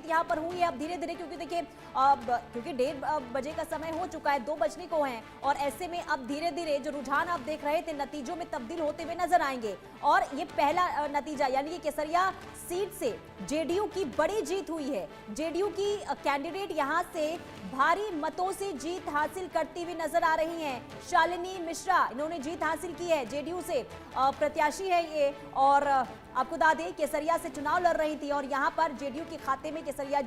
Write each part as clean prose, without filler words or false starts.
बातचीत यहाँ पर हुई है अब धीरे धीरे, क्योंकि देखिए क्योंकि 1:30 बजे का समय हो चुका है, 2 बजने को है, और ऐसे में अब धीरे धीरे जो रुझान आप देख रहे थे नतीजों में तब्दील होते हुए नजर आएंगे। और ये पहला नतीजा यानी कि केसरिया सीट से जेडीयू की बड़ी जीत हुई है। जेडीयू की कैंडिडेट यहाँ से भारी मतों से जीत हासिल करती हुई नजर आ रही हैं। शालिनी मिश्रा, इन्होंने जीत हासिल की है, जेडीयू से प्रत्याशी है ये, और आपको बता दें केसरिया से चुनाव लड़ रही थी और यहाँ पर जेडीयू के खाते में केसरिया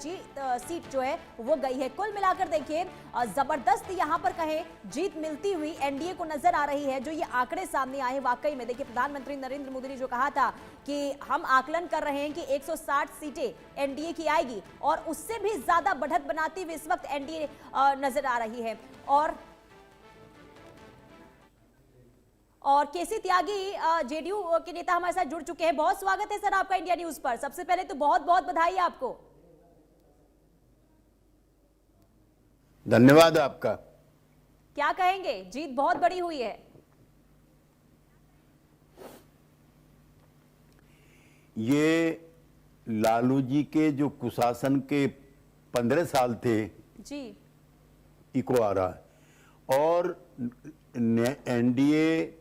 सीट जो है वो गई है। कुल मिलाकर देखिए जबरदस्त यहाँ पर कहें जीत मिलती हुई एनडीए को नजर आ रही है। जो ये आंकड़े सामने आए वाकई में देखिए प्रधानमंत्री नरेंद्र मोदी ने जो कहा था कि हम आकलन कर रहे हैं कि 160 सीटें एनडीए की आएगी, और उससे भी ज्यादा बढ़त बनाती हुई इस वक्त एनडीए नजर आ रही है। और केसी त्यागी जेडीयू के नेता हमारे साथ जुड़ चुके हैं। बहुत स्वागत है सर आपका इंडिया न्यूज पर। सबसे पहले तो बहुत बहुत बधाई आपको। धन्यवाद आपका। क्या कहेंगे, जीत बहुत बड़ी हुई है। ये लालू जी के जो कुशासन के 15 साल थे जी, इको आ रहा है, और एनडीए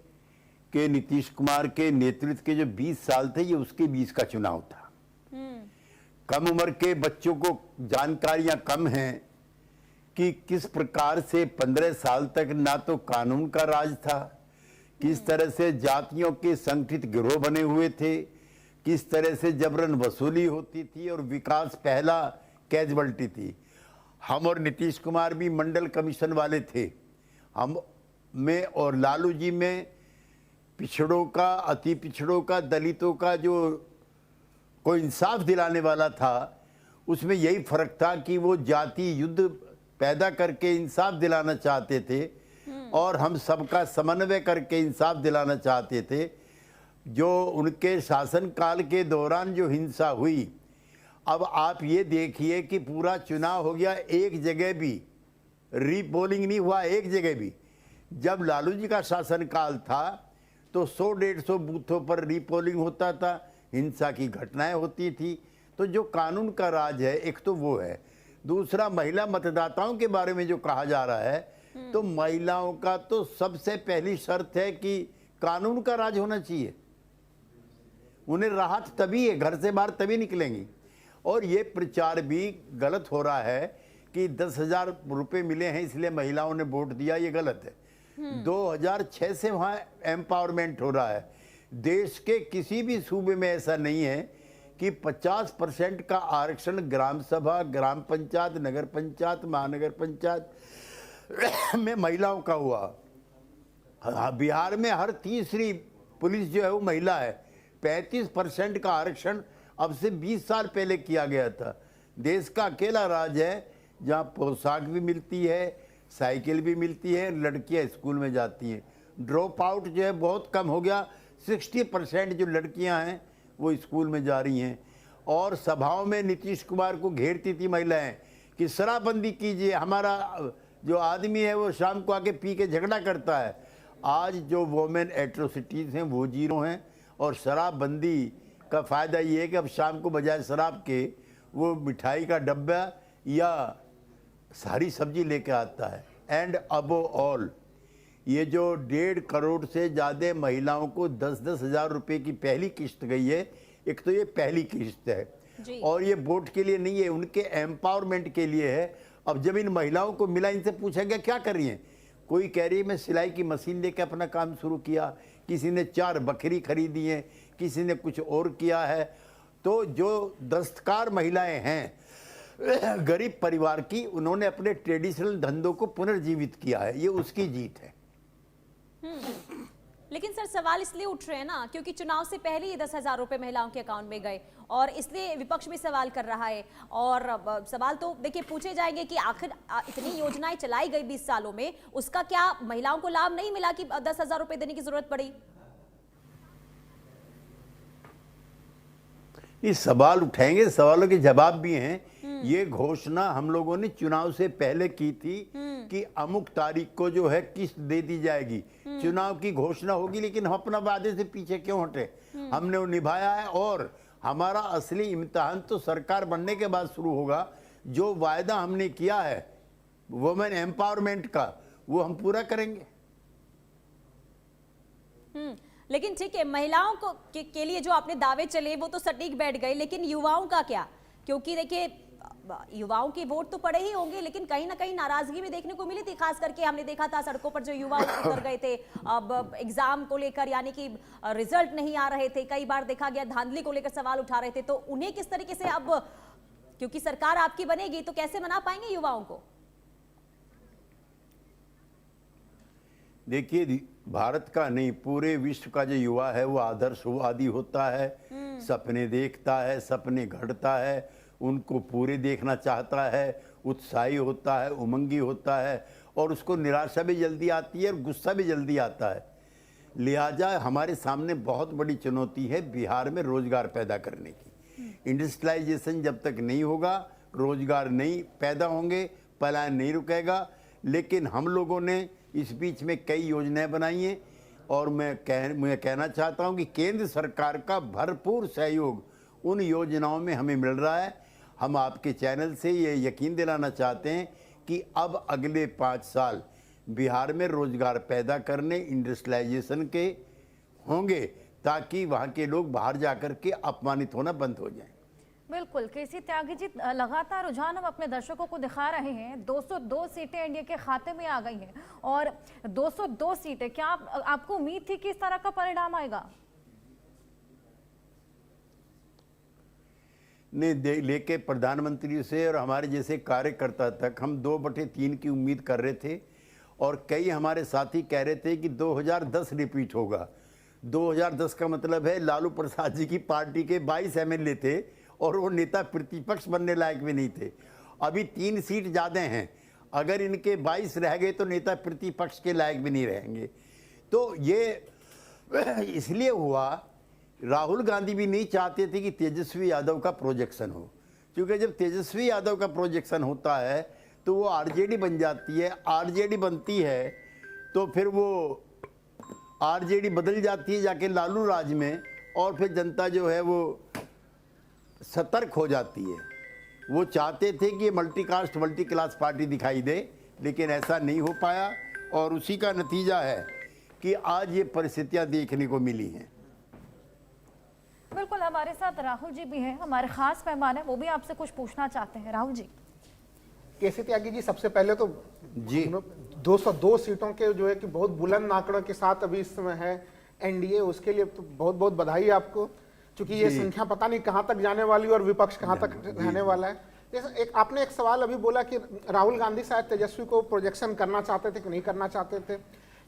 के नीतीश कुमार के नेतृत्व के जो 20 साल थे, ये उसके बीच का चुनाव था। कम उम्र के बच्चों को जानकारियां कम हैं कि किस प्रकार से 15 साल तक ना तो कानून का राज था, किस तरह से जातियों के संगठित गिरोह बने हुए थे, किस तरह से जबरन वसूली होती थी, और विकास पहला कैजुअल्टी थी। हम और नीतीश कुमार भी मंडल कमीशन वाले थे। हम में और लालू जी में पिछड़ों का, अति पिछड़ों का, दलितों का जो कोई इंसाफ दिलाने वाला था, उसमें यही फर्क था कि वो जाति युद्ध पैदा करके इंसाफ दिलाना चाहते थे, और हम सबका समन्वय करके इंसाफ दिलाना चाहते थे। जो उनके शासनकाल के दौरान जो हिंसा हुई, अब आप ये देखिए कि पूरा चुनाव हो गया, एक जगह भी रीपोलिंग नहीं हुआ, एक जगह भी। जब लालू जी का शासनकाल था तो 100-150 बूथों पर रीपोलिंग होता था, हिंसा की घटनाएं होती थी। तो जो कानून का राज है, एक तो वो है। दूसरा, महिला मतदाताओं के बारे में जो कहा जा रहा है, तो महिलाओं का तो सबसे पहली शर्त है कि कानून का राज होना चाहिए। उन्हें राहत तभी है, घर से बाहर तभी निकलेंगी। और ये प्रचार भी गलत हो रहा है कि 10,000 रुपये मिले हैं इसलिए महिलाओं ने वोट दिया, ये गलत है। 2006 से वहाँ एम्पावरमेंट हो रहा है। देश के किसी भी सूबे में ऐसा नहीं है कि 50% का आरक्षण ग्राम सभा, ग्राम पंचायत, नगर पंचायत, महानगर पंचायत में महिलाओं का हुआ। बिहार में हर तीसरी पुलिस जो है वो महिला है। 35% का आरक्षण अब से 20 साल पहले किया गया था। देश का अकेला राज्य है जहाँ पोशाक भी मिलती है, साइकिल भी मिलती है, लड़कियां स्कूल में जाती हैं। ड्रॉप आउट जो है बहुत कम हो गया, 60% जो लड़कियां हैं वो स्कूल में जा रही हैं। और सभाओं में नीतीश कुमार को घेरती थी महिलाएं कि शराबबंदी कीजिए, हमारा जो आदमी है वो शाम को आके पी के झगड़ा करता है। आज जो वोमेन एट्रोसिटीज़ हैं वो 0 हैं, और शराबबंदी का फ़ायदा ये है कि अब शाम को बजाय शराब के वो मिठाई का डब्बा या सारी सब्जी लेके आता है। एंड अबो ऑल, ये जो 1.5 करोड़ से ज़्यादा महिलाओं को 10-10 हज़ार रुपये की पहली किस्त गई है, एक तो ये पहली किस्त है, और ये वोट के लिए नहीं है, उनके एम्पावरमेंट के लिए है। अब जब इन महिलाओं को मिला, इनसे पूछा गया क्या कर रही हैं, कोई कह रही है मैं सिलाई की मशीन लेकर अपना काम शुरू किया, किसी ने 4 बकरी खरीदी हैं, किसी ने कुछ और किया है। तो जो दस्तकार महिलाएं हैं गरीब परिवार की, उन्होंने अपने ट्रेडिशनल धंधों को पुनर्जीवित किया है, ये उसकी जीत है। लेकिन सर सवाल इसलिए उठ रहे हैं ना क्योंकि चुनाव से पहले ही 10,000 रुपए महिलाओं के अकाउंट में गए, और इसलिए विपक्ष भी सवाल कर रहा है। और सवाल तो देखिए पूछे जाएंगे कि आखिर इतनी योजनाएं चलाई गई 20 सालों में, उसका क्या महिलाओं को लाभ नहीं मिला कि 10,000 रुपए देने की जरूरत पड़ी? ये सवाल उठाएंगे, सवालों के जवाब भी हैं। ये घोषणा हम लोगों ने चुनाव से पहले की थी कि अमुक तारीख को जो है किस्त दे दी जाएगी, चुनाव की घोषणा होगी, लेकिन हम अपना वादे से पीछे क्यों हटे? हमने वो निभाया है, और हमारा असली इम्तिहान तो सरकार बनने के बाद शुरू होगा। जो वायदा हमने किया है वुमेन एम्पावरमेंट का, वो हम पूरा करेंगे। लेकिन ठीक है, महिलाओं को के लिए जो आपने दावे चले वो तो सटीक बैठ गए, लेकिन युवाओं का क्या? क्योंकि देखिए युवाओं के वोट तो पड़े ही होंगे, लेकिन कहीं ना कहीं नाराजगी भी देखने को मिली थी। खास करके हमने देखा था सड़कों पर जो युवा उतर गए थे अब एग्जाम को लेकर, यानी कि रिजल्ट नहीं आ रहे थे। कई बार देखा गया धांधली को लेकर सवाल उठा रहे थे। तो उन्हें किस तरीके से अब, क्योंकि सरकार आपकी बनेगी, तो कैसे मना पाएंगे युवाओं को? देखिए, भारत का नहीं पूरे विश्व का जो युवा है वो आदर्शवादी होता है, सपने देखता है, सपने घड़ता है, उनको पूरे देखना चाहता है, उत्साही होता है, उमंगी होता है, और उसको निराशा भी जल्दी आती है और गुस्सा भी जल्दी आता है। लिहाजा हमारे सामने बहुत बड़ी चुनौती है बिहार में रोजगार पैदा करने की। इंडस्ट्रियलाइजेशन जब तक नहीं होगा, रोजगार नहीं पैदा होंगे, पलायन नहीं रुकेगा। लेकिन हम लोगों ने इस बीच में कई योजनाएं बनाई हैं, और मैं कहना चाहता हूं कि केंद्र सरकार का भरपूर सहयोग उन योजनाओं में हमें मिल रहा है। हम आपके चैनल से ये यकीन दिलाना चाहते हैं कि अब अगले 5 साल बिहार में रोजगार पैदा करने, इंडस्ट्रियलाइजेशन के होंगे, ताकि वहाँ के लोग बाहर जाकर के अपमानित होना बंद हो जाएं। बिल्कुल केसी त्यागी जी, लगातार रुझान हम अपने दर्शकों को दिखा रहे हैं। 202 सीटें एनडीए के खाते में आ गई हैं, और 202 सीटें, क्या आपको उम्मीद थी कि इस तरह का परिणाम आएगा? ने लेके प्रधानमंत्री से और हमारे जैसे कार्यकर्ता तक हम 2/3 की उम्मीद कर रहे थे, और कई हमारे साथी कह रहे थे कि 2010 रिपीट होगा। 2010 का मतलब है लालू प्रसाद जी की पार्टी के 22 एमएलए थे, और वो नेता प्रतिपक्ष बनने लायक भी नहीं थे। अभी 3 सीट ज़्यादा हैं, अगर इनके 22 रह गए तो नेता प्रतिपक्ष के लायक भी नहीं रहेंगे। तो ये इसलिए हुआ, राहुल गांधी भी नहीं चाहते थे कि तेजस्वी यादव का प्रोजेक्शन हो, क्योंकि जब तेजस्वी यादव का प्रोजेक्शन होता है तो वो आरजेडी बन जाती है। आरजेडी बनती है तो फिर वो आरजेडी बदल जाती है जाके लालू राज में, और फिर जनता जो है वो सतर्क हो जाती है। वो चाहते थे कि ये multi caste multi class party दिखाई दे, लेकिन ऐसा नहीं हो पाया, और उसी का नतीजा है कि आज ये परिस्थितियां देखने को मिली हैं। बिल्कुल, हमारे साथ राहुल जी भी हैं, हमारे खास मेहमान हैं, वो भी आपसे कुछ पूछना चाहते हैं। राहुल जी। केसी त्यागी जी, सबसे पहले तो जी 202 सीटों के जो है कि बहुत बुलंद आंकड़ों के साथ अभी इस समय है एनडीए, उसके लिए तो बहुत बहुत बधाई है आपको, क्योंकि ये संख्या पता नहीं कहां तक जाने वाली और विपक्ष कहां तक रहने वाला है। जैसे आपने एक सवाल अभी बोला कि राहुल गांधी शायद तेजस्वी को प्रोजेक्शन करना चाहते थे कि नहीं करना चाहते थे,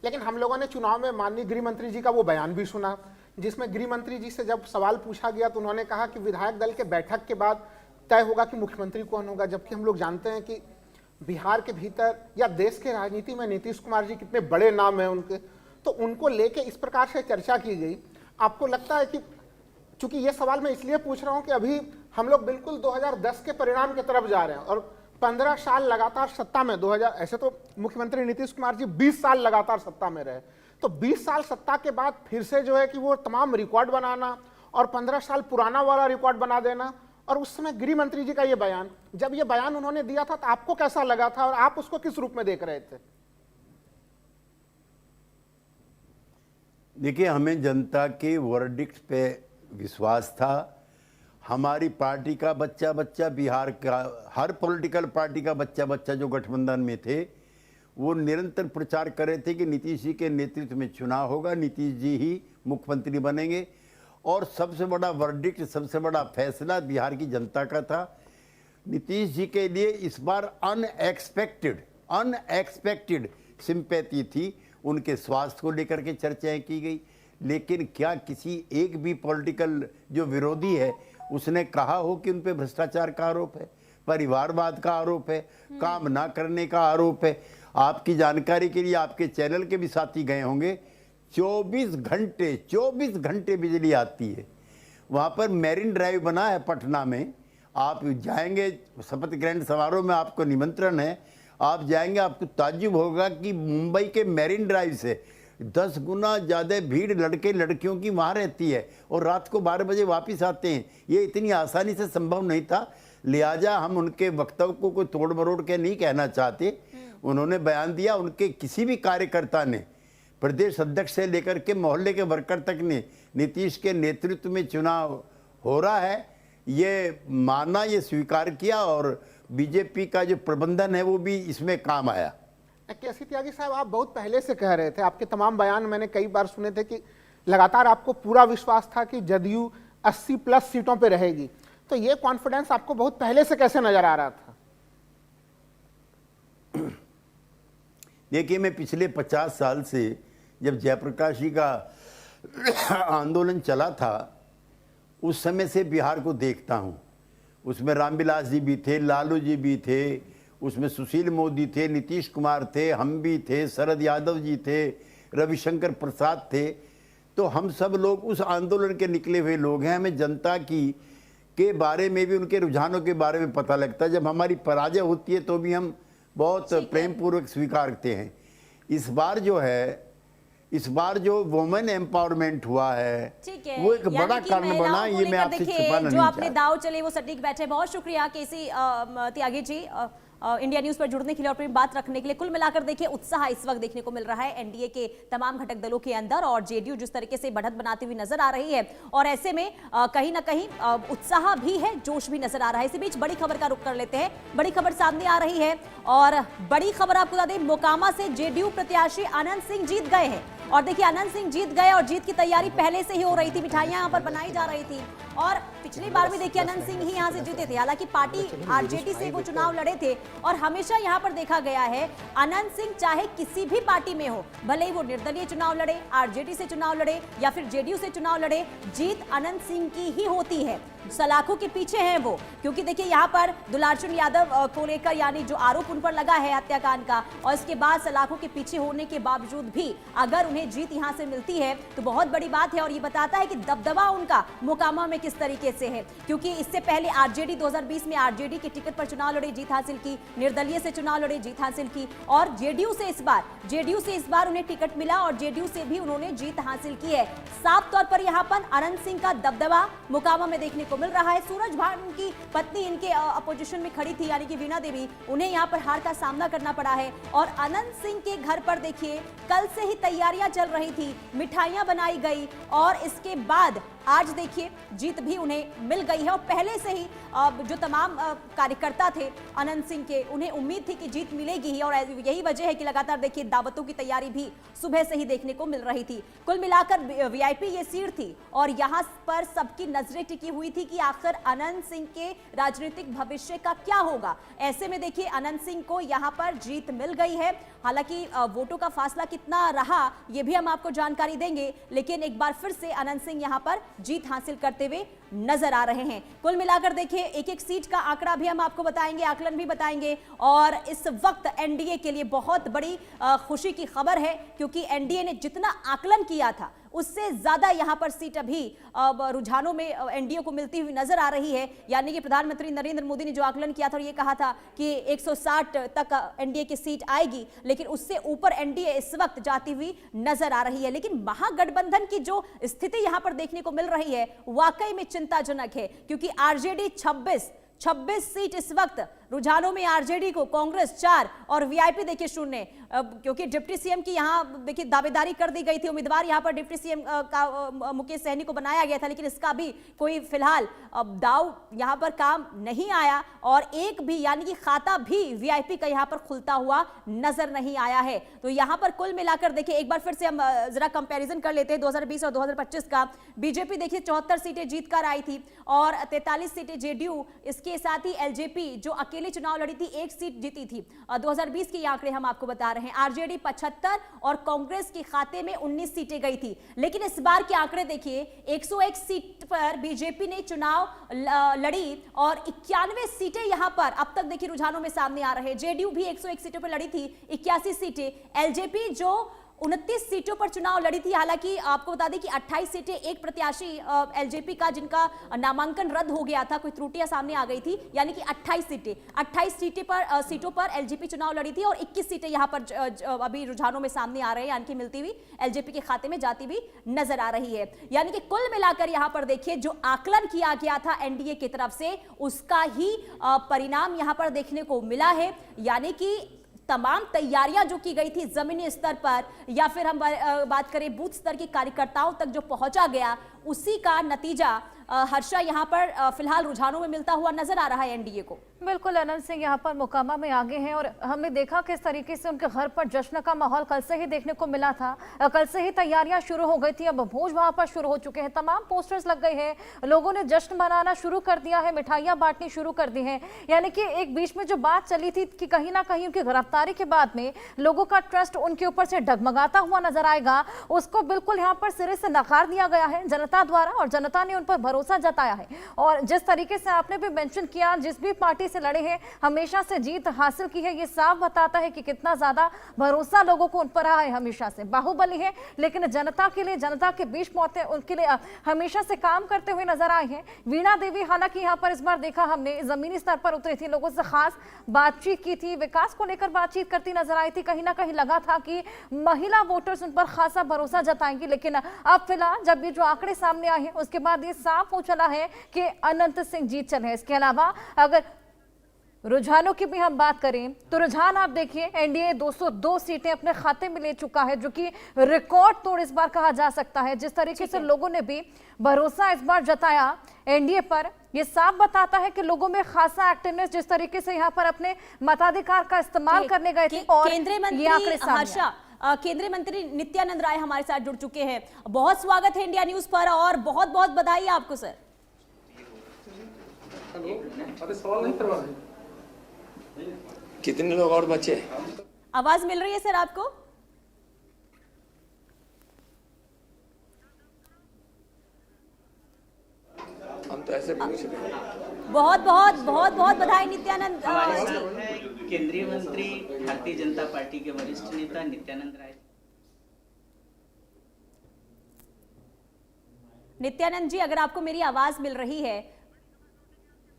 लेकिन हम लोगों ने चुनाव में माननीय गृह मंत्री जी का वो बयान भी सुना, जिसमें गृह मंत्री जी से जब सवाल पूछा गया तो उन्होंने कहा कि विधायक दल के बैठक के बाद तय होगा कि मुख्यमंत्री कौन होगा। जबकि हम लोग जानते हैं कि बिहार के भीतर या देश के राजनीति में नीतीश कुमार जी कितने बड़े नाम हैं उनके, तो उनको लेके इस प्रकार से चर्चा की गई। आपको लगता है कि, चूंकि ये सवाल मैं इसलिए पूछ रहा हूं कि अभी हम लोग बिल्कुल 2010 के परिणाम की तरफ जा रहे हैं, और 15 साल लगातार सत्ता में, 2000 ऐसे तो मुख्यमंत्री नीतीश कुमार जी 20 साल लगातार सत्ता में रहे, तो 20 साल सत्ता के बाद फिर से जो है कि वो तमाम रिकॉर्ड बनाना और 15 साल पुराना वाला रिकॉर्ड बना देना। और उस समय गृह मंत्री जी का ये बयान, जब ये बयान उन्होंने दिया था तो आपको कैसा लगा था और आप उसको किस रूप में देख रहे थे? देखिए, हमें जनता के वर्डिक्ट पे विश्वास था। हमारी पार्टी का बच्चा बच्चा, बिहार का हर पॉलिटिकल पार्टी का बच्चा बच्चा जो गठबंधन में थे, वो निरंतर प्रचार कर रहे थे कि नीतीश जी के नेतृत्व में चुनाव होगा, नीतीश जी ही मुख्यमंत्री बनेंगे। और सबसे बड़ा वर्डिक्ट, सबसे बड़ा फैसला बिहार की जनता का था। नीतीश जी के लिए इस बार अनएक्सपेक्टेड सिंपैथी थी। उनके स्वास्थ्य को लेकर के चर्चाएं की गई, लेकिन क्या किसी एक भी पॉलिटिकल जो विरोधी है उसने कहा हो कि उन पे भ्रष्टाचार का आरोप है, परिवारवाद का आरोप है, काम ना करने का आरोप है? आपकी जानकारी के लिए आपके चैनल के भी साथी गए होंगे, 24 घंटे बिजली आती है। वहाँ पर मैरिन ड्राइव बना है पटना में, आप जाएंगे, शपथ ग्रहण समारोह में आपको निमंत्रण है, आप जाएंगे, आपको ताज्जुब होगा कि मुंबई के मैरिन ड्राइव से 10 गुना ज़्यादा भीड़ लड़के लड़कियों की वहाँ रहती है और रात को 12 बजे वापस आते हैं। ये इतनी आसानी से संभव नहीं था, लिहाजा हम उनके वक्तव्य को कोई तोड़ मरोड़ के नहीं कहना चाहते। उन्होंने बयान दिया, उनके किसी भी कार्यकर्ता ने, प्रदेश अध्यक्ष से लेकर के मोहल्ले के वर्कर तक ने नीतीश के नेतृत्व में चुनाव हो रहा है ये माना, ये स्वीकार किया और बीजेपी का जो प्रबंधन है वो भी इसमें काम आया। केसी त्यागी साहब, आप बहुत पहले से कह रहे थे, आपके तमाम बयान मैंने कई बार सुने थे कि लगातार आपको पूरा विश्वास था कि जदयू 80+ सीटों पे रहेगी, तो ये कॉन्फिडेंस आपको बहुत पहले से कैसे नजर आ रहा था? देखिए, मैं पिछले 50 साल से जब जयप्रकाश जी का आंदोलन चला था उस समय से बिहार को देखता हूँ। उसमें रामविलास जी भी थे, लालू जी भी थे, उसमें सुशील मोदी थे, नीतीश कुमार थे, हम भी थे, शरद यादव जी थे, रविशंकर प्रसाद थे। तो हम सब लोग उस आंदोलन के निकले हुए लोग हैं। हमें जनता की के बारे में भी, उनके रुझानों के बारे में पता लगता है। जब हमारी पराजय होती है तो भी हम बहुत प्रेम पूर्वक स्वीकार करते हैं। इस बार जो वुमेन एम्पावरमेंट हुआ है, वो एक बड़ा कारण बना। ये मैं आपसे छुपाना नहीं जो आपने दाव चले वो सटीक बैठे। बहुत शुक्रिया केसी त्यागी जी इंडिया न्यूज पर जुड़ने के लिए और अपनी बात रखने के लिए। कुल मिलाकर देखिए उत्साह इस वक्त देखने को मिल रहा है एनडीए के तमाम घटक दलों के अंदर और जेडीयू जिस तरीके से बढ़त बनाती हुई नजर आ रही है और ऐसे में कहीं ना कहीं उत्साह भी है, जोश भी नजर आ रहा है। इसी बीच बड़ी खबर का रुख कर लेते हैं। बड़ी खबर सामने आ रही है और बड़ी खबर आपको बता दें, मोकामा से जेडीयू प्रत्याशी आनंद सिंह जीत गए हैं और देखिए आनंद सिंह जीत गए और जीत की तैयारी पहले से ही हो रही थी, मिठाइयां यहां पर बनाई जा रही थी और पिछली बार भी देखिए आनंद सिंह ही यहां से जीते थे। हालांकि पार्टी आरजेडी से वो चुनाव लड़े थे और हमेशा यहां पर देखा गया है आनंद सिंह चाहे किसी भी पार्टी में हो, भले ही वो निर्दलीय चुनाव लड़े, आरजेडी से चुनाव लड़े या फिर जेडीयू से चुनाव लड़े, जीत आनंद सिंह की ही होती है। सलाखों के पीछे हैं वो, क्योंकि देखिए यहाँ पर दुलारचंद यादव को लेकर यानी जो आरोप उन पर लगा है हत्याकांड का और इसके बाद सलाखों के पीछे होने के बावजूद भी अगर उन्हें जीत यहाँ से मिलती है तो बहुत बड़ी बात है और ये बताता है कि दबदबा उनका मोकामा में किस तरीके से है। क्योंकि इससे पहले आरजेडी 2020 में आरजेडी के टिकट पर चुनाव लड़े, जीत हासिल की, निर्दलीय से चुनाव लड़े, जीत हासिल की और जेडीयू से इस बार उन्हें टिकट मिला और जेडीयू से भी उन्होंने जीत हासिल की है। साफ तौर पर यहाँ पर आनंद सिंह का दबदबा मोकामा में देखने को मिल रहा है। सूरज भान की पत्नी इनके अपोजिशन में खड़ी थी यानी कि वीणा देवी, उन्हें यहाँ पर हार का सामना करना पड़ा है और आनंद सिंह के घर पर देखिए कल से ही तैयारियां चल रही थी, मिठाइयां बनाई गई और इसके बाद आज देखिए जीत भी उन्हें मिल गई है और पहले से ही जो तमाम कार्यकर्ता थे आनंद सिंह के, उन्हें उम्मीद थी कि जीत मिलेगी ही और यही वजह है कि लगातार देखिए दावतों की तैयारी भी सुबह से ही देखने को मिल रही थी। कुल मिलाकर वीआईपी ये सीट थी और यहाँ पर सबकी नजरें टिकी हुई थी कि आखिर आनंद सिंह के राजनीतिक भविष्य का क्या होगा। ऐसे में देखिए आनंद सिंह को यहाँ पर जीत मिल गई है। हालांकि वोटों का फासला कितना रहा ये भी हम आपको जानकारी देंगे, लेकिन एक बार फिर से आनंद सिंह यहाँ पर जीत हासिल करते हुए नजर आ रहे हैं। कुल मिलाकर देखिए एक एक सीट का आंकड़ा भी हम आपको बताएंगे, आकलन भी बताएंगे और इस वक्त एनडीए के लिए बहुत बड़ी खुशी की खबर है क्योंकि एनडीए ने जितना आकलन किया था उससे ज्यादा यहां पर सीट अभी रुझानों में एनडीए को मिलती हुई नजर आ रही है। यानी कि प्रधानमंत्री नरेंद्र मोदी ने जो आकलन किया था और ये कहा था कि 160 तक एनडीए की सीट आएगी, लेकिन उससे ऊपर एनडीए इस वक्त जाती हुई नजर आ रही है। लेकिन महागठबंधन की जो स्थिति यहां पर देखने को मिल रही है वाकई में चिंताजनक है क्योंकि आरजेडी 26 सीट इस वक्त रुझानों में, आरजेडी को, कांग्रेस 4 और वीआईपी देखिए 0, क्योंकि डिप्टी सीएम की यहां देखिए दावेदारी कर दी गई थी। उम्मीदवार यहां पर डिप्टी सीएम का मुकेश सहनी को बनाया गया था, लेकिन इसका भी कोई फिलहाल दाव यहां पर काम नहीं आया और एक भी यानी कि खाता भी वीआईपी का यहां पर खुलता हुआ नजर नहीं आया है। तो यहां पर कुल मिलाकर देखिए एक बार फिर से हम जरा कंपैरिजन कर लेते हैं 2020 और 2025 का। बीजेपी देखिए 74 सीटें जीत कर आई थी और 43 सीटें जेडीयू, इसके साथ ही एलजेपी जो अकेले चुनाव लड़ी थी 1 सीट जीती थी। 2020 के आंकड़े हम आपको बता रहे हैं। आरजेडी 75 और कांग्रेस के खाते में 19 सीटें गई थी। लेकिन इस बार के आंकड़े देखिए 101 सीट पर बीजेपी ने चुनाव लड़ी और 91 सीटें यहां पर अब तक देखिए रुझानों में सामने आ रहे हैं। जेडीयू भी 101 सीटों पर लड़ी थी, 81 सीटें। एलजेपी जो 29 सीटों पर चुनाव लड़ी थी। हालांकि आपको बता दें कि 28 सीटें एक प्रत्याशी एलजेपी का जिनका नामांकन रद्द हो गया था, कोई त्रुटियां सामने आ गई थी, यानी कि 28 सीटों पर एलजेपी चुनाव लड़ी थी और 21 सीटें यहां पर अभी रुझानों में सामने आ रहे हैं, यानी कि मिलती हुई एलजेपी के खाते में जाती हुई नजर आ रही है। यानी कि कुल मिलाकर यहां पर देखिए जो आकलन किया गया था एनडीए की तरफ से उसका ही परिणाम यहां पर देखने को मिला है। यानी कि तमाम तैयारियां जो की गई थी जमीनी स्तर पर या फिर हम बात करें बूथ स्तर के कार्यकर्ताओं तक जो पहुंचा गया, उसी का नतीजा हर्षा यहां पर फिलहाल रुझानों में मिलता हुआ नजर आ रहा है एनडीए को। बिल्कुल, अनंत सिंह यहाँ पर मुकामा में आगे हैं और हमने देखा किस तरीके से उनके घर पर जश्न का माहौल कल से ही देखने को मिला था। कल से ही तैयारियां शुरू हो गई थी, अब भोज वहां पर शुरू हो चुके हैं, तमाम पोस्टर्स लग गए हैं, लोगों ने जश्न मनाना शुरू कर दिया है, मिठाइयां बांटनी शुरू कर दी हैं। यानी कि एक बीच में जो बात चली थी कि कहीं ना कहीं उनकी गिरफ्तारी के बाद में लोगों का ट्रस्ट उनके ऊपर से डगमगाता हुआ नजर आएगा, उसको बिल्कुल यहाँ पर सिरे से नकार दिया गया है जनता द्वारा और जनता ने उन पर भरोसा जताया है। और जिस तरीके से आपने भी मेंशन किया, जिस भी पार्टी से लड़े हैं हमेशा से जीत हासिल की है, ये साफ बताता है कि कितना ज्यादा भरोसा लोगों को उन पर रहा है। हमेशा से बाहुबली है लेकिन जनता के लिए, जनता के बीच पहुंचते उनके लिए हमेशा से काम करते हुए नजर आए हैं। वीणा देवी हालांकि यहाँ पर इस बार देखा हमने जमीनी स्तर पर उतरी थी, लोगों से खास बातचीत की थी, विकास को लेकर बातचीत करती नजर आई थी। कहीं ना कहीं लगा था कि महिला वोटर्स उन पर खासा भरोसा जताएंगी, लेकिन अब फिलहाल जब ये जो आंकड़े सामने आए हैं उसके बाद ये साफ हो चला है कि अनंत सिंह जीत चले हैं। इसके अलावा अगर रुझानों की भी हम बात करें तो रुझान आप देखिए, एनडीए 202 सीटें अपने खाते में ले चुका है, जो कि रिकॉर्ड तोड़ इस बार कहा जा सकता है। जिस तरीके से लोगों ने भी भरोसा इस बार जताया एनडीए पर, यह साफ बताता है कि लोगों में खासा एक्टिवनेस, जिस तरीके से यहाँ पर अपने मताधिकार का इस्तेमाल करने गए थे। और केंद्रीय मंत्री नित्यानंद राय हमारे साथ जुड़ चुके हैं। बहुत स्वागत है इंडिया न्यूज पर और बहुत बहुत बधाई आपको सर। सवाल नहीं करवा रहे, कितने लोग और बचे? आवाज मिल रही है सर आपको? हम तो ऐसे पूछ रहे हैं। बहुत बहुत बहुत बहुत बधाई नित्यानंद। केंद्रीय मंत्री भारतीय जनता पार्टी के वरिष्ठ नेता नित्यानंद राय। नित्यानंद जी, अगर आपको मेरी आवाज मिल रही है,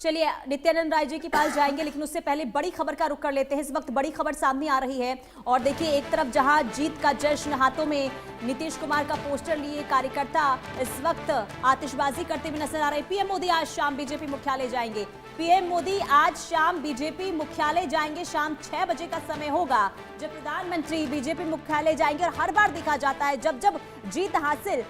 चलिए नित्यानंद राय जी के पास जाएंगे, लेकिन उससे पहले बड़ी खबर का रुख कर लेते हैं। इस वक्त बड़ी खबर सामने आ रही है और देखिए, एक तरफ जहां जीत का जश्न, हाथों में नीतीश कुमार का पोस्टर लिए कार्यकर्ता इस वक्त आतिशबाजी करते हुए नजर आ रहे हैं। पीएम मोदी आज शाम बीजेपी मुख्यालय जाएंगे। पीएम मोदी आज शाम बीजेपी मुख्यालय जाएंगे। शाम 6 बजे का समय होगा जब प्रधानमंत्री बीजेपी मुख्यालय जाएंगे। और हर बार देखा जाता है जब जब जीत हासिल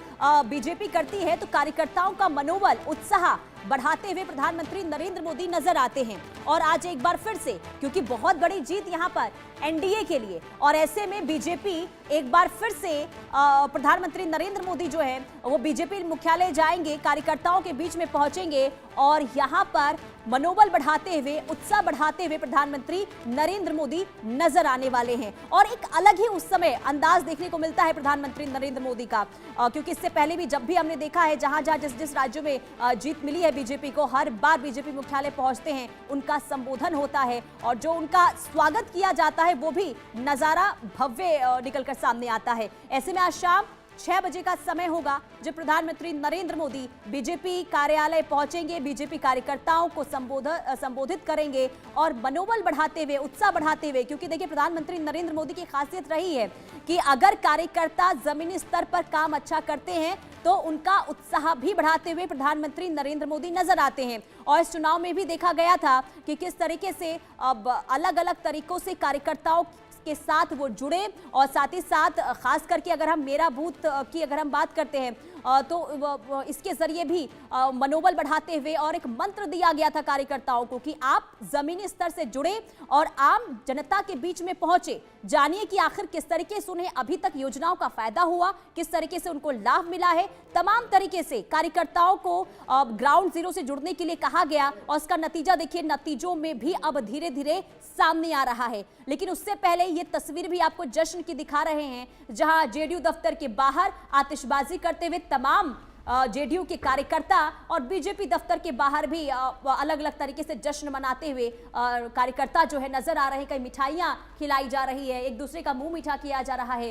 बीजेपी करती है तो कार्यकर्ताओं का मनोबल, उत्साह बढ़ाते हुए प्रधानमंत्री नरेंद्र मोदी नजर आते हैं। और आज एक बार फिर से, क्योंकि बहुत बड़ी जीत यहां पर एनडीए के लिए, और ऐसे में बीजेपी एक बार फिर से प्रधानमंत्री नरेंद्र मोदी जो है वो बीजेपी मुख्यालय जाएंगे, कार्यकर्ताओं के बीच में पहुंचेंगे और यहां पर मनोबल बढ़ाते हुए, उत्साह बढ़ाते हुए प्रधानमंत्री नरेंद्र मोदी नजर आने वाले हैं। और एक अलग ही उस समय अंदाज देखने को मिलता है प्रधानमंत्री नरेंद्र मोदी का, क्योंकि इससे पहले भी जब भी हमने देखा है जहां जहां जिस राज्यों में जीत मिली है बीजेपी को, हर बार बीजेपी मुख्यालय पहुंचते हैं, उनका संबोधन होता है और जो उनका स्वागत किया जाता है वो भी नजारा भव्य निकलकर सामने आता है। ऐसे में आज शाम 6 बजे का समय होगा जब प्रधानमंत्री नरेंद्र मोदी बीजेपी कार्यालय पहुंचेंगे, बीजेपी कार्यकर्ताओं को संबोधित करेंगे और मनोबल बढ़ाते हुए, उत्साह बढ़ाते हुए, क्योंकि देखिए प्रधानमंत्री नरेंद्र मोदी की खासियत रही है कि अगर कार्यकर्ता जमीनी स्तर पर काम अच्छा करते हैं तो उनका उत्साह भी बढ़ाते हुए प्रधानमंत्री नरेंद्र मोदी नजर आते हैं। और इस चुनाव में भी देखा गया था कि किस तरीके से अब अलग अलग तरीकों से कार्यकर्ताओं के साथ वो जुड़े और साथ ही साथ खास करके अगर हम मेरा बूथ की अगर हम बात करते हैं तो इसके जरिए भी मनोबल बढ़ाते हुए और एक मंत्र दिया गया था कार्यकर्ताओं को कि आप जमीनी स्तर से जुड़े और आम जनता के बीच में पहुंचे, जानिए कि आखिर किस तरीके से उन्हें अभी तक योजनाओं का फायदा हुआ, किस तरीके से उनको लाभ मिला है। तमाम तरीके से कार्यकर्ताओं को ग्राउंड जीरो से जुड़ने के लिए कहा गया और इसका नतीजा देखिए, नतीजों में भी अब धीरे धीरे सामने आ रहा है। लेकिन उससे पहले ये तस्वीर भी आपको जश्न की दिखा रहे हैं, जहां जेडीयू दफ्तर के बाहर आतिशबाजी करते हुए तमाम जेडीयू के कार्यकर्ता और बीजेपी दफ्तर के बाहर भी अलग अलग तरीके से जश्न मनाते हुए कार्यकर्ता जो है नजर आ रहे हैं। कई मिठाइयां खिलाई जा रही है, एक दूसरे का मुंह मीठा किया जा रहा है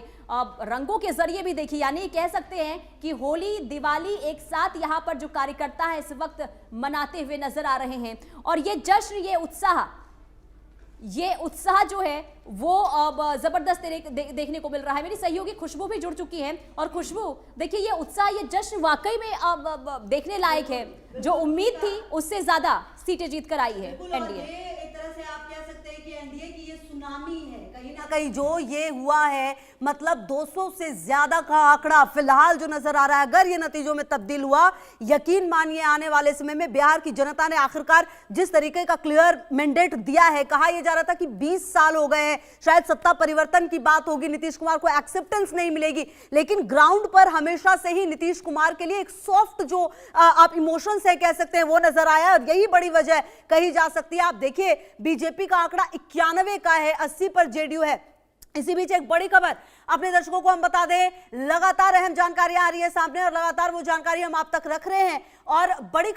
रंगों के जरिए भी। देखिए, यानी कह सकते हैं कि होली दिवाली एक साथ यहां पर जो कार्यकर्ता है इस वक्त मनाते हुए नजर आ रहे हैं। और ये जश्न, ये उत्साह जो है वो जबरदस्त देखने को मिल रहा है। मेरी सहयोगी खुशबू भी जुड़ चुकी है। और खुशबू, देखिए, ये उत्साह, ये जश्न वाकई में देखने लायक है। जो उम्मीद थी उससे ज्यादा सीटें जीत कर आई है एनडीए। एक तरह से आप कह सकते हैं कि एनडीए की ये सुनामी है कहीं ना कहीं जो ये हुआ है, मतलब 200 से ज्यादा का आंकड़ा फिलहाल जो नजर आ रहा है, अगर ये नतीजों में तब्दील हुआ, यकीन मानिए आने वाले समय में बिहार की जनता ने आखिरकार जिस तरीके का क्लियर मैंडेट दिया है, कहा यह जा रहा था कि 20 साल हो गए हैं, शायद सत्ता परिवर्तन की बात होगी, नीतीश कुमार को एक्सेप्टेंस नहीं मिलेगी, लेकिन ग्राउंड पर हमेशा से ही नीतीश कुमार के लिए एक सॉफ्ट जो आप इमोशंस है कह सकते हैं वो नजर आया। और यही बड़ी वजह कही जा सकती है। आप देखिए, बीजेपी का आंकड़ा 91 का है, 80 पर जेडीयू है। इसी बीच एक बड़ी खबर अपने दर्शकों को हम बता दें, लगातार अहम जानकारियां आ रही है सामने और लगातार वो जानकारी हम आप तक रख रहे हैं। और बड़ी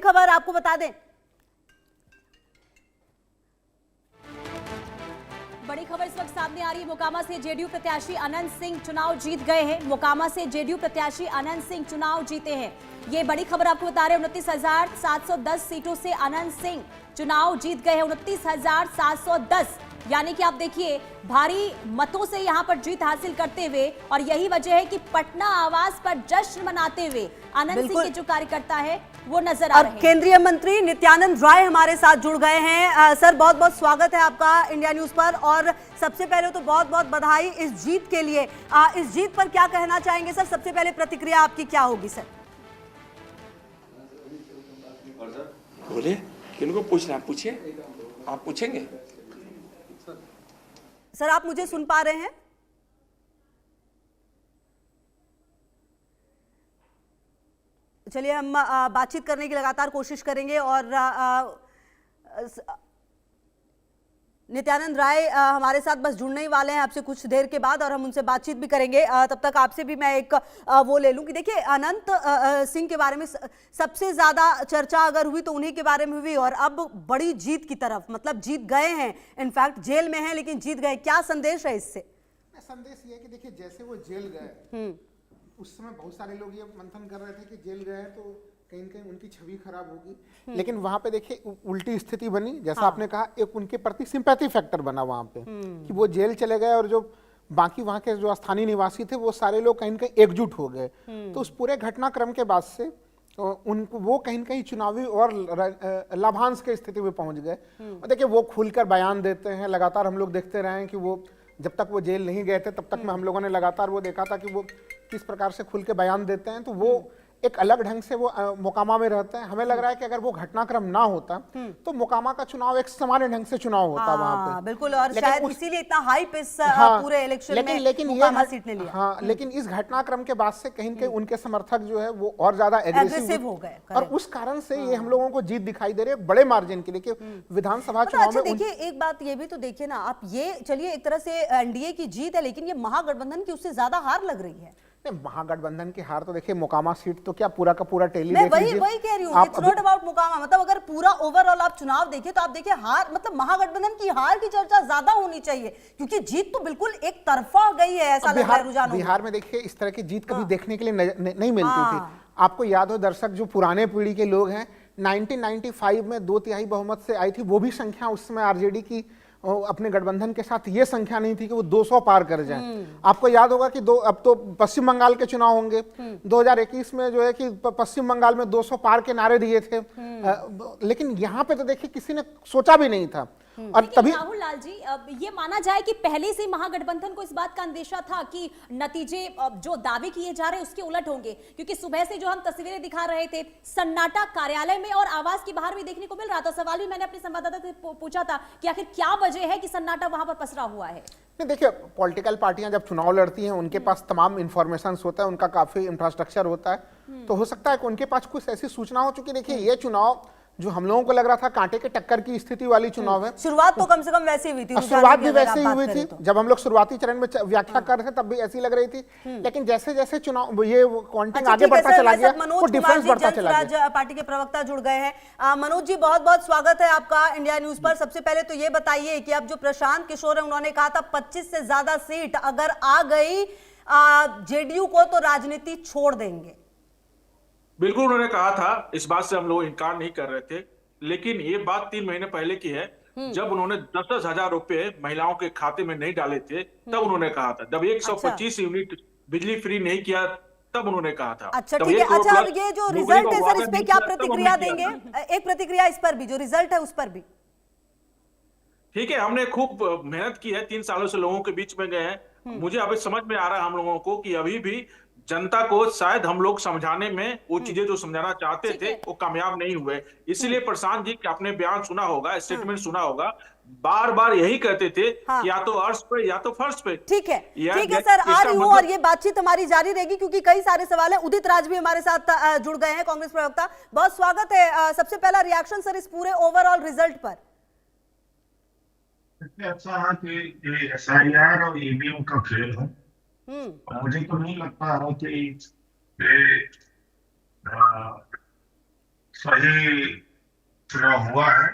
खबर आपको बता दें, बड़ी खबर इस वक्त सामने आ रही है। मोकामा से जेडीयू प्रत्याशी अनंत सिंह चुनाव जीत गए हैं। मोकामा से जेडीयू प्रत्याशी अनंत सिंह चुनाव जीते हैं। ये बड़ी खबर आपको बता रहे हैं। 29,710 सीटों से अनंत सिंह चुनाव जीत गए हैं। 29,710, यानी कि आप देखिए भारी मतों से यहां पर जीत हासिल करते हुए। और यही वजह है कि पटना आवास पर जश्न मनाते हुए अनंत सिंह के जो कार्यकर्ता है वो नजर आ रहे हैं। केंद्रीय मंत्री नित्यानंद राय हमारे साथ जुड़ गए हैं। सर, बहुत बहुत स्वागत है आपका इंडिया न्यूज पर। और सबसे पहले तो बहुत बहुत बधाई इस जीत के लिए। इस जीत पर क्या कहना चाहेंगे सर? सबसे पहले प्रतिक्रिया आपकी क्या होगी सर? बोले किनको पूछना, पूछिए, आप पूछेंगे। सर, आप मुझे सुन पा रहे हैं? चलिए, हम बातचीत करने की लगातार कोशिश करेंगे। और नित्यानंद राय हमारे साथ बस जुड़ने ही वाले हैं आपसे कुछ देर के बाद और हम उनसे बातचीत भी करेंगे। तब तक आपसे भी मैं एक वो ले लूं कि देखिए, अनंत सिंह के बारे में सबसे ज्यादा चर्चा अगर हुई तो उन्हीं के बारे में हुई। और अब बड़ी जीत की तरफ, मतलब जीत गए हैं, इनफैक्ट जेल में हैं लेकिन जीत गए। क्या संदेश है इससे? संदेश ये है कि देखिए, जैसे वो जेल गए उस समय बहुत सारे लोग ये मंथन कर रहे थे कि जेल गए तो कहीं न कहीं उनकी छवि खराब होगी, लेकिन वहां पे देखिए उल्टी स्थिति बनी। जैसा आपने कहा, एक उनके प्रति सिंपैथी फैक्टर बना वहां पे कि वो जेल चले गए और जो बाकी वहां के जो स्थानीय निवासी थे वो सारे लोग कहीं न कहीं एकजुट हो गए। तो उस पूरे घटनाक्रम के बाद से उनको वो कहीं न कहीं चुनावी और लाभांश की स्थिति में पहुंच गए। और देखिए, वो खुलकर बयान देते हैं। लगातार हम लोग देखते रहे कि वो जब तक वो जेल नहीं गए थे तब तक में हम लोगों ने लगातार वो देखा था कि वो किस प्रकार से खुल के बयान देते हैं। तो वो एक अलग ढंग से वो मोकामा में रहते हैं। हमें लग रहा है कि अगर वो घटनाक्रम ना होता तो मोकामा का चुनाव एक सामान्य ढंग से चुनाव होता वहां पे। बिल्कुल, और शायद इसीलिए इतना हाइप इस पूरे इलेक्शन में मोकामा सीट ने लिया। हाँ, लेकिन इस घटनाक्रम के बाद से कहीं न कहीं उनके समर्थक जो है वो और ज्यादा एग्रेसिव हो गए और उस कारण से ये हम लोगों को जीत दिखाई दे रही है बड़े मार्जिन की। देखिए, विधानसभा चुनाव में देखिए एक बात ये भी तो देखिए ना आप, ये चलिए एक तरह से एनडीए की जीत है, लेकिन ये महागठबंधन की उससे ज्यादा हार लग रही है। महागठबंधन की हार तो देखिए, मोकामा सीट तो क्या पूरा का पूरा टेली मैं वही कह रही हूँ, इट्स नॉट अबाउट मोकामा। मतलब अगर पूरा ओवरऑल आप चुनाव देखिए तो आप देखिए हार, मतलब महागठबंधन की हार की चर्चा ज्यादा होनी चाहिए, क्योंकि जीत तो बिल्कुल एक तरफा गई है। ऐसा लग रहा है रुझान। बिहार में देखिए इस तरह की जीत कभी देखने के लिए नहीं मिलती थी। आपको याद हो दर्शक, जो पुराने पीढ़ी के लोग हैं, 1995 में 2/3 बहुमत से आई थी, वो भी संख्या उस समय आरजेडी की अपने गठबंधन के साथ ये संख्या नहीं थी कि वो 200 पार कर जाएं। आपको याद होगा कि अब तो पश्चिम बंगाल के चुनाव होंगे 2021 में, जो है कि पश्चिम बंगाल में 200 पार के नारे दिए थे, लेकिन यहाँ पे तो देखिए किसी ने सोचा भी नहीं था। और तभी राहुल लाल जी, ये माना जाए कि पहले से महागठबंधन को इस बात का अंदेशा था कि नतीजे जो दावे किए जा रहे हैं उसके उलट होंगे, क्योंकि सुबह से जो हम तस्वीरें दिखा रहे थे, सन्नाटा कार्यालय में और आवास के बाहर भी देखने को मिल रहा था। सवाल भी मैंने अपने संवाददाता से पूछा था कि आखिर क्या वजह है कि सन्नाटा वहां पर पसरा हुआ है। नहीं, देखिए, पॉलिटिकल पार्टियां जब चुनाव लड़ती हैं उनके पास तमाम इंफॉर्मेशन होता है, उनका काफी इंफ्रास्ट्रक्चर होता है, तो हो सकता है कि उनके पास कुछ ऐसी सूचना हो। चूंकि देखिए, ये चुनाव जो हम लोगों को लग रहा था कांटे के टक्कर की स्थिति वाली चुनाव है। शुरुआत तो कम से कम वैसी हुई थी, और रुझान शुरुआत की भी अगर वैसे आप ही बात हुई करें थी तो। जब हम लोग शुरुआती चरण में व्याख्या कर रहे थे, तब भी ऐसी लग रही थी। लेकिन जैसे जैसे चुनाव ये काउंटिंग अच्छा, आगे ठीक है बढ़ता सर, चला मेरे गया, साथ मनोज वो कुमार डिफरेंस जी, बढ़ता चला जनसुराज गया। पार्टी के प्रवक्ता जुड़ गए हैं। मनोज जी, बहुत बहुत स्वागत है आपका इंडिया न्यूज पर। सबसे पहले तो ये बताइए कि अब जो प्रशांत किशोर है, उन्होंने कहा था 25 से ज्यादा सीट अगर आ गई जेडीयू को तो राजनीति छोड़ देंगे। बिल्कुल उन्होंने कहा था, इस बात से हम लोग इनकार नहीं कर रहे थे, लेकिन ये बात 3 महीने पहले की है, जब उन्होंने 10-10 हजार रुपए महिलाओं के खाते में नहीं डाले थे, तब उन्होंने कहा था। जब 125 यूनिट बिजली फ्री नहीं किया, तब उन्होंने कहा था। अच्छा, तब ठीक है। 1 करोड़ अच्छा, अब प्लस ये जो नौकरी रिजल्ट का है सर, वादा इस पे नहीं क्या किया, तब प्रतिक्रिया हमने किया देंगे? था। एक प्रतिक्रिया इस पर भी, जो रिजल्ट है उस पर भी। ठीक है, हमने खूब मेहनत की है, 3 सालों से लोगों के बीच में गए हैं। मुझे अभी समझ में आ रहा है हम लोगों को कि अभी भी जनता को शायद हम लोग समझाने में वो चीजें जो समझाना चाहते थे वो कामयाब नहीं हुए। इसीलिए प्रशांत जी के आपने बयान सुना होगा, स्टेटमेंट सुना होगा, बार बार यही कहते थे कि या तो अर्श पे या तो फर्श पे। ठीक है, या ठीक है सर, आ रही हूँ मतलब- और ये बातचीत हमारी जारी रहेगी क्योंकि कई सारे सवाल हैं। उदित राज भी हमारे साथ जुड़ गए हैं, कांग्रेस प्रवक्ता। बहुत स्वागत है। सबसे पहला रिएक्शन सर इस पूरे ओवरऑल रिजल्ट पर। ऐसा है कि ये SIR और EVM का खेल है। मुझे तो नहीं लगता है कि ये सही चुनाव हुआ है।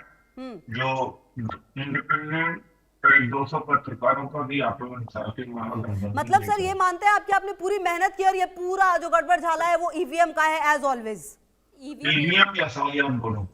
जो इंडिपेंडेंट करीब 200 पत्रकारों का भी आकलन करके मतलब सर ये मानते हैं आप कि आपने पूरी मेहनत की और ये पूरा जो गड़बड़ झाला है वो ईवीएम का है एज ऑलवेज? EVM या SIR दोनों।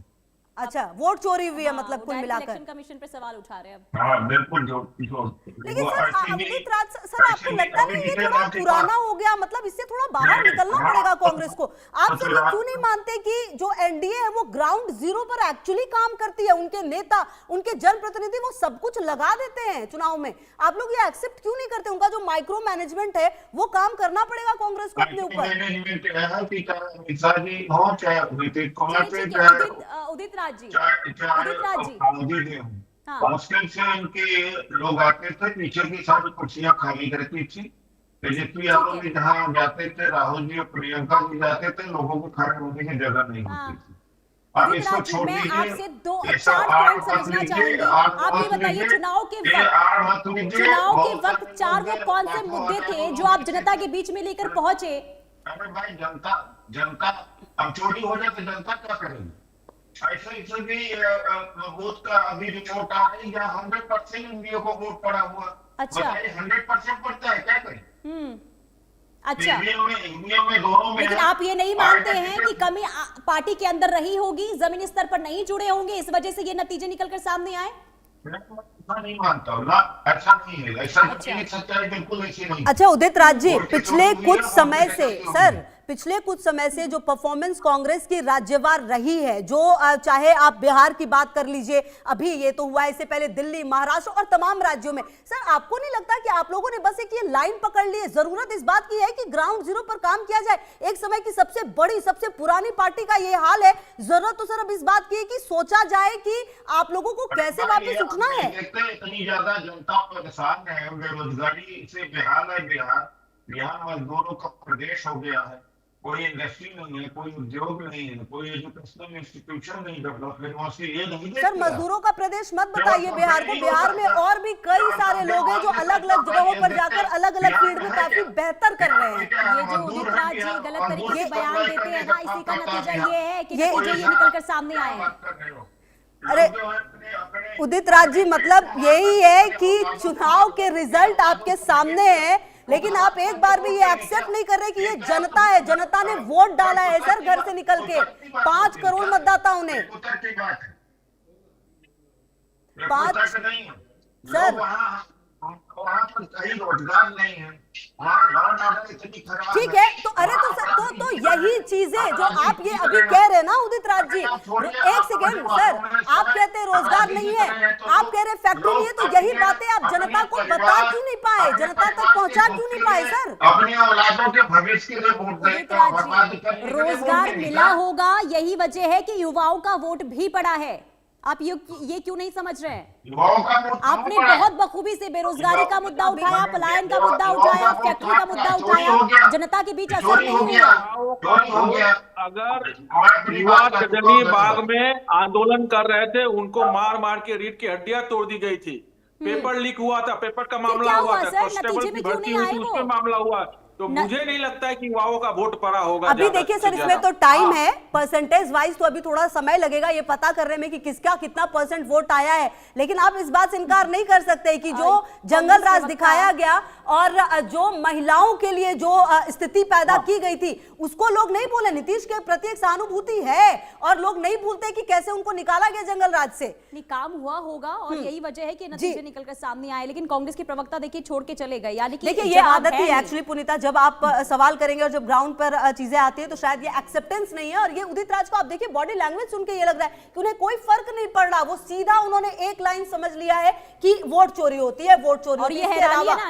अच्छा, वोट चोरी हुई है मतलब कुल मिलाकर। इलेक्शन कमीशन पे सवाल उठा रहे हैं अब। हाँ बिल्कुल, जो लेकिन सर उदित राज सर, आपको लगता नहीं ये थोड़ा पुराना हो गया? मतलब इससे थोड़ा बाहर निकलना पड़ेगा कांग्रेस को। आप सर ये क्यों नहीं मानते कि जो एनडीए है वो ग्राउंड जीरो पर एक्चुअली काम करती है? उनके नेता, उनके जनप्रतिनिधि वो सब कुछ लगा देते हैं चुनाव में। आप लोग ये एक्सेप्ट क्यों नहीं करते? उनका जो माइक्रो मैनेजमेंट है वो काम करना पड़ेगा कांग्रेस को अपने ऊपर। उदित राज जी, मुश्किल से इनके लोग आते थे, पीछे की सारी कुर्सियां खाली रहती थी। तेजस्वी यादव भी जहाँ जाते थे, राहुल जी और प्रियंका जी जाते थे, लोगों को खड़े होने की जगह नहीं होती थी। अब इसको छोड़ मैं दीजिए, आपसे 4 पॉइंट समझना चाहूंगी। आप ये बताइए, चुनाव के वक्त 4 वो कौन से मुद्दे थे जो आप जनता के बीच में लेकर पहुंचे? अरे भाई, जनता अब चोरी हो जाए तो जनता क्या करेगी? ऐसे भी वोट का अभी रिपोर्ट आ रही है, 100% इंडिया को वोट पड़ा हुआ। अच्छा, 100% पड़ता है, क्या करें? अच्छा, ईवीएम में दोनों में लेकिन है। आप ये नहीं मानते हैं कि कमी पार्टी के अंदर रही होगी, जमीनी स्तर पर नहीं जुड़े होंगे, इस वजह से ये नतीजे निकलकर सामने आए? मैं नहीं मानता हूँ ना, ऐसा नहीं है। ऐसा सच्चाई बिल्कुल ऐसी नहीं। अच्छा उदित राज जी, पिछले कुछ समय से सर, पिछले कुछ समय से जो परफॉर्मेंस कांग्रेस की राज्यवार रही है, जो चाहे आप बिहार की बात कर लीजिए, अभी ये तो हुआ, इससे पहले दिल्ली, महाराष्ट्र और तमाम राज्यों में, सर आपको नहीं लगता कि आप लोगों ने बस एक ये लाइन पकड़ ली है? जरूरत इस बात की है कि ग्राउंड जीरो पर काम किया जाए। एक समय की सबसे बड़ी, सबसे पुरानी पार्टी का ये हाल है। जरूरत तो सर अब इस बात की है कि सोचा जाए कि आप लोगों को कैसे वापस उठना है। इतनी ज्यादा जनता परेशान है, बेरोजगारी से बेहाल है बिहार मजदूरों का प्रदेश हो गया है। कोई इंडस्ट्री नहीं है, कोई उद्योग नहीं है, कोई एजुकेशनल इंस्टीट्यूशन नहीं डेवलप, यूनिवर्सिटी ये नहीं। सर मजदूरों का प्रदेश मत बताइए बिहार को। बिहार में और भी कई सारे लोग हैं जो अलग अलग जगहों पर जाकर अलग अलग फील्ड में काफी बेहतर कर रहे हैं। ये जो उदित राज जी गलत तरीके से बयान देते हैं ना, इसी का नतीजा ये है कि नतीजे ये निकलकर सामने आए हैं। अरे उदित राज जी, मतलब यही है कि चुनाव के रिजल्ट आपके सामने है, लेकिन आप एक बार भी ये एक्सेप्ट नहीं कर रहे कि ये जनता है, जनता ने वोट डाला है सर घर से निकल के। 5 करोड़ मतदाताओं ने। 5 सर, वहाँ पर कहीं रोजगार नहीं है, ठीक है, तो अरे तो सर तो यही चीजें जो आप ये अभी कह रहे हैं ना उदित राज जी, एक सेकेंड सर, आप कहते हैं रोजगार नहीं है, आप कह रहे फैक्ट्री नहीं है, तो यही बातें आप जनता को बता क्यों नहीं पाए, जनता तक पहुंचा क्यों नहीं पाए सर? अपनी औलादों के भविष्य के लिए वोट दें। रोजगार मिला होगा, यही वजह है कि युवाओं का वोट भी पड़ा है। आप ये क्यों नहीं समझ रहे हैं? युवाओं का मूड कहाँ आपने पड़ा है? बहुत बखूबी से बेरोजगारी का मुद्दा उठाया, पलायन का मुद्दा उठाया, फैक्ट्री का मुद्दा उठाया, जनता के बीच असर चोरी नहीं हो गया, हुआ। चोरी हो गया। अगर युवा गजनी बाग में आंदोलन कर रहे थे, उनको मार मार के रीढ़ की हड्डियां तोड़ दी गई थी। पेपर लीक हुआ था, पेपर का मामला क्या हुआ हुआ था, सर? कांस्टेबल नतीजे की में क्यों भर्ती नहीं हुई आए थी, वो? उसमें मामला हुआ। तो मुझे नहीं लगता है कि युवाओं का वोट पड़ा होगा। अभी ज्यादा देखिए से सर, इसमें ज्यादा। तो टाइम हाँ। है, परसेंटेज वाइज तो अभी थोड़ा समय लगेगा ये पता करने में कि किसका कितना परसेंट वोट आया है, लेकिन आप इस बात से इनकार नहीं कर सकते कि जो जंगल राज दिखाया गया और जो महिलाओं के लिए जो स्थिति पैदा की गई थी उसको लोग नहीं भूले। नीतीश के प्रति एक सहानुभूति है और लोग नहीं भूलते कि कैसे उनको निकाला गया जंगल राज से। नहीं, काम हुआ होगा और यही वजह है कि नतीजे निकलकर सामने आए, लेकिन कांग्रेस के प्रवक्ता देखिए छोड़ के चले गए। यानी कि देखिए ये जवाब आदत है ही नहीं। एक्चुअली पुनीता, जब आप सवाल करेंगे और जब ग्राउंड पर चीजें आती है तो शायद ये एक्सेप्टेंस नहीं है। और ये उदित राज को आप देखिए बॉडी लैंग्वेज सुन के ये लग रहा है कि उन्हें कोई फर्क नहीं पड़ रहा, वो सीधा उन्होंने एक लाइन समझ लिया है कि वोट चोरी होती है, वोट चोरी और होती ये है। इसके हैरानी है अलावा ना